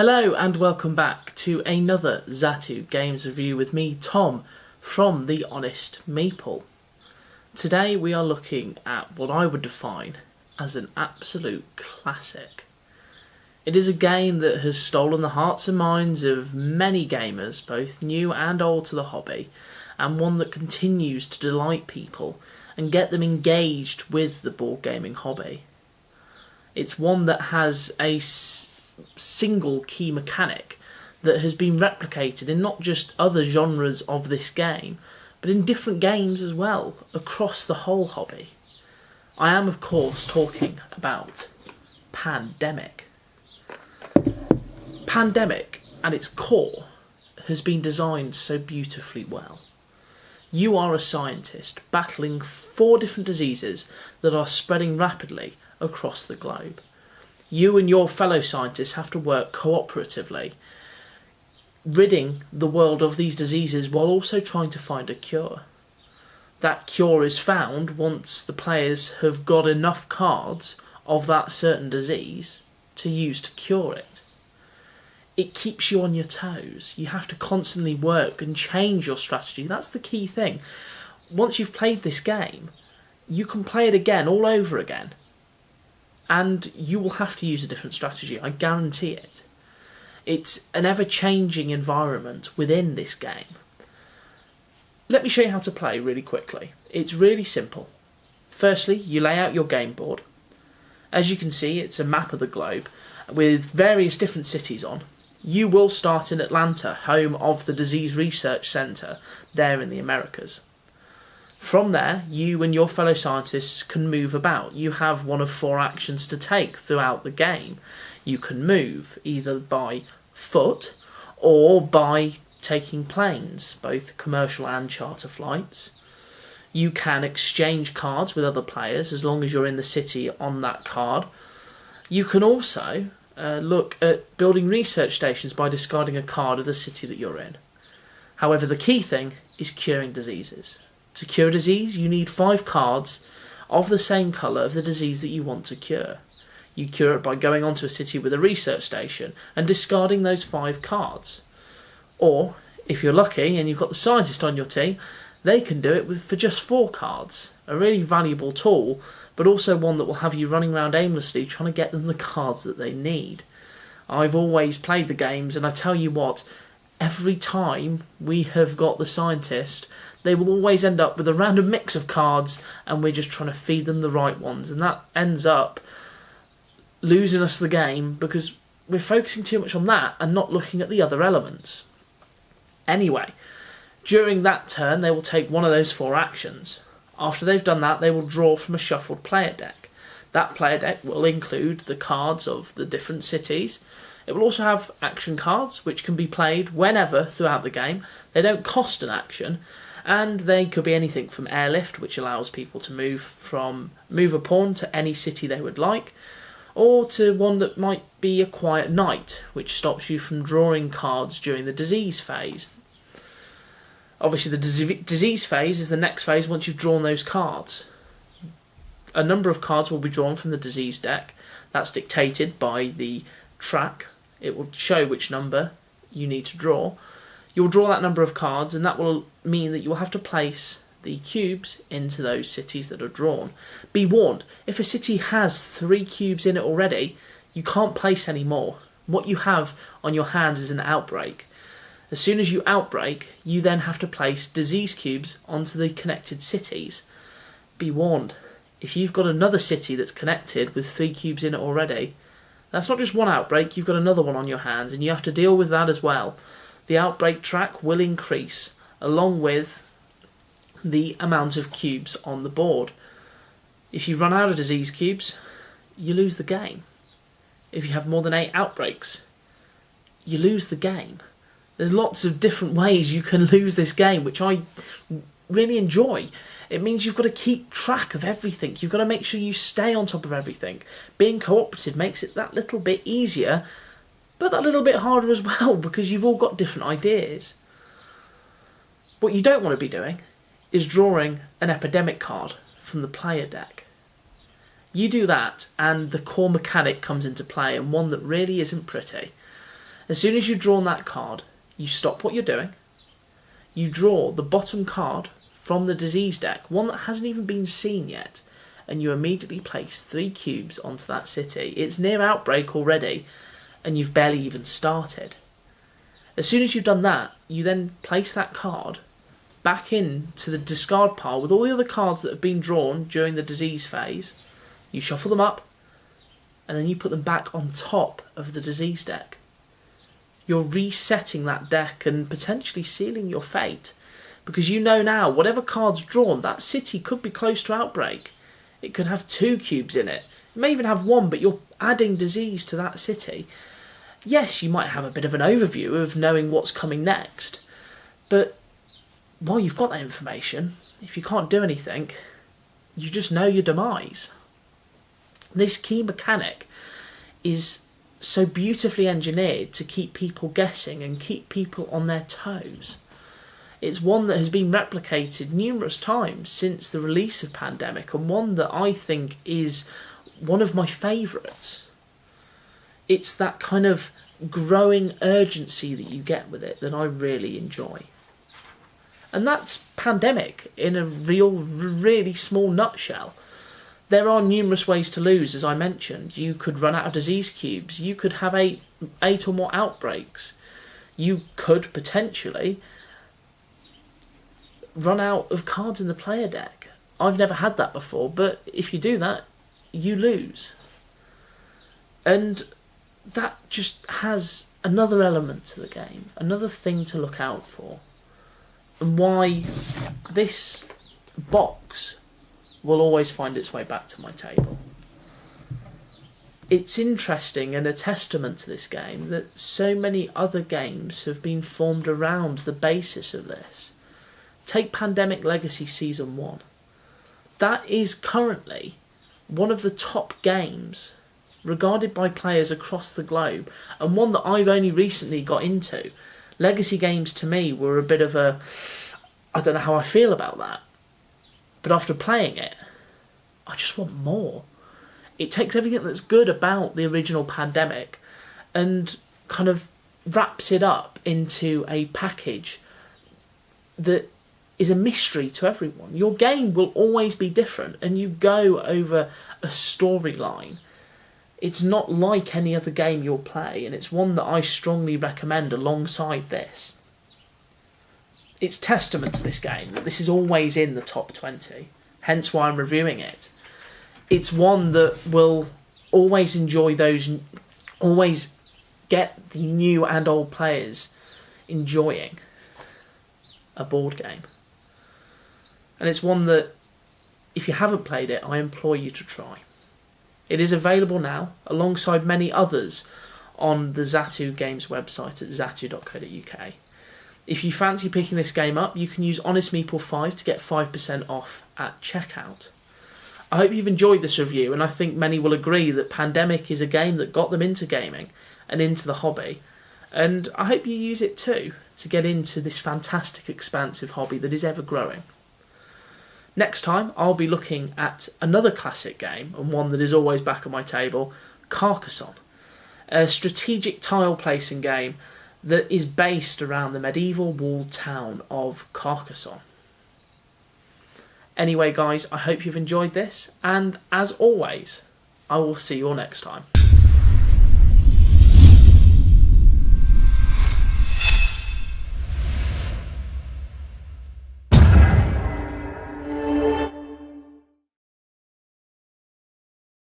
Hello and welcome back to another Zatu Games review with me, Tom, from the Honest Meeple. Today we are looking at what I would define as an absolute classic. It is a game that has stolen the hearts and minds of many gamers, both new and old to the hobby, and one that continues to delight people and get them engaged with the board gaming hobby. It's one that has a single key mechanic that has been replicated in not just other genres of this game, but in different games as well, across the whole hobby. I am, of course, talking about Pandemic. Pandemic, at its core, has been designed so beautifully well. You are a scientist battling 4 different diseases that are spreading rapidly across the globe. You and your fellow scientists have to work cooperatively, ridding the world of these diseases while also trying to find a cure. That cure is found once the players have got enough cards of that certain disease to use to cure it. It keeps you on your toes. You have to constantly work and change your strategy. That's the key thing. Once you've played this game, you can play it again all over again. And you will have to use a different strategy, I guarantee it. It's an ever-changing environment within this game. Let me show you how to play really quickly. It's really simple. Firstly, you lay out your game board. As you can see, it's a map of the globe with various different cities on. You will start in Atlanta, home of the Disease Research Centre, there in the Americas. From there, you and your fellow scientists can move about. You have one of 4 actions to take throughout the game. You can move either by foot or by taking planes, both commercial and charter flights. You can exchange cards with other players as long as you're in the city on that card. You can also look at building research stations by discarding a card of the city that you're in. However, the key thing is curing diseases. To cure a disease, you need 5 cards of the same colour of the disease that you want to cure. You cure it by going onto a city with a research station and discarding those 5 cards. Or, if you're lucky and you've got the scientist on your team, they can do it for just 4 cards. A really valuable tool, but also one that will have you running around aimlessly trying to get them the cards that they need. I've always played the games, and I tell you what, every time we have got the scientist, they will always end up with a random mix of cards, and we're just trying to feed them the right ones, and that ends up losing us the game because we're focusing too much on that and not looking at the other elements. Anyway, during that turn they will take one of those 4 actions. After they've done that, they will draw from a shuffled player deck. That player deck will include the cards of the different cities. It will also have action cards, which can be played whenever throughout the game. They don't cost an action, and they could be anything from airlift, which allows people to move a pawn to any city they would like, or to one that might be a quiet night, which stops you from drawing cards during the disease phase. Obviously, the disease phase is the next phase once you've drawn those cards. A number of cards will be drawn from the disease deck. That's dictated by the track. It will show which number you need to draw. You'll draw that number of cards, and that will mean that you'll have to place the cubes into those cities that are drawn. Be warned, if a city has 3 cubes in it already, you can't place any more. What you have on your hands is an outbreak. As soon as you outbreak, you then have to place disease cubes onto the connected cities. Be warned, if you've got another city that's connected with 3 cubes in it already, that's not just one outbreak, you've got another one on your hands, and you have to deal with that as well. The outbreak track will increase along with the amount of cubes on the board. If you run out of disease cubes, you lose the game. If you have more than 8 outbreaks, you lose the game. There's lots of different ways you can lose this game, which I really enjoy. It means you've got to keep track of everything. You've got to make sure you stay on top of everything. Being cooperative makes it that little bit easier, but that little bit harder as well, because you've all got different ideas. What you don't want to be doing is drawing an epidemic card from the player deck. You do that and the core mechanic comes into play, and one that really isn't pretty. As soon as you've drawn that card, you stop what you're doing, you draw the bottom card from the disease deck, one that hasn't even been seen yet, and you immediately place 3 cubes onto that city. It's near outbreak already, and you've barely even started. As soon as you've done that, you then place that card back into the discard pile with all the other cards that have been drawn during the disease phase. You shuffle them up, and then you put them back on top of the disease deck. You're resetting that deck and potentially sealing your fate, because you know now, whatever card's drawn, that city could be close to outbreak. It could have 2 cubes in it. It may even have 1, but you're adding disease to that city. Yes, you might have a bit of an overview of knowing what's coming next, but while you've got that information, if you can't do anything, you just know your demise. This key mechanic is so beautifully engineered to keep people guessing and keep people on their toes. It's one that has been replicated numerous times since the release of Pandemic, and one that I think is one of my favourites. It's that kind of growing urgency that you get with it that I really enjoy. And that's Pandemic in a really small nutshell. There are numerous ways to lose, as I mentioned. You could run out of disease cubes. You could have eight or more outbreaks. You could potentially run out of cards in the player deck. I've never had that before, but if you do that, you lose. And that just has another element to the game, another thing to look out for, and why this box will always find its way back to my table. It's interesting and a testament to this game that so many other games have been formed around the basis of this. Take Pandemic Legacy Season 1. That is currently one of the top games regarded by players across the globe, and one that I've only recently got into. Legacy games to me were a bit of a, I don't know how I feel about that. But after playing it, I just want more. It takes everything that's good about the original Pandemic and kind of wraps it up into a package that is a mystery to everyone. Your game will always be different, and you go over a storyline. It's not like any other game you'll play, and it's one that I strongly recommend alongside this. It's testament to this game that this is always in the top 20, hence why I'm reviewing it. It's one that will always always get the new and old players enjoying a board game. And it's one that, if you haven't played it, I implore you to try. It is available now, alongside many others, on the Zatu Games website at zatu.co.uk. If you fancy picking this game up, you can use Honest Meeple 5 to get 5% off at checkout. I hope you've enjoyed this review, and I think many will agree that Pandemic is a game that got them into gaming and into the hobby. And I hope you use it too, to get into this fantastic, expansive hobby that is ever growing. Next time, I'll be looking at another classic game, and one that is always back on my table, Carcassonne, a strategic tile placing game that is based around the medieval walled town of Carcassonne. Anyway guys, I hope you've enjoyed this, and as always, I will see you all next time.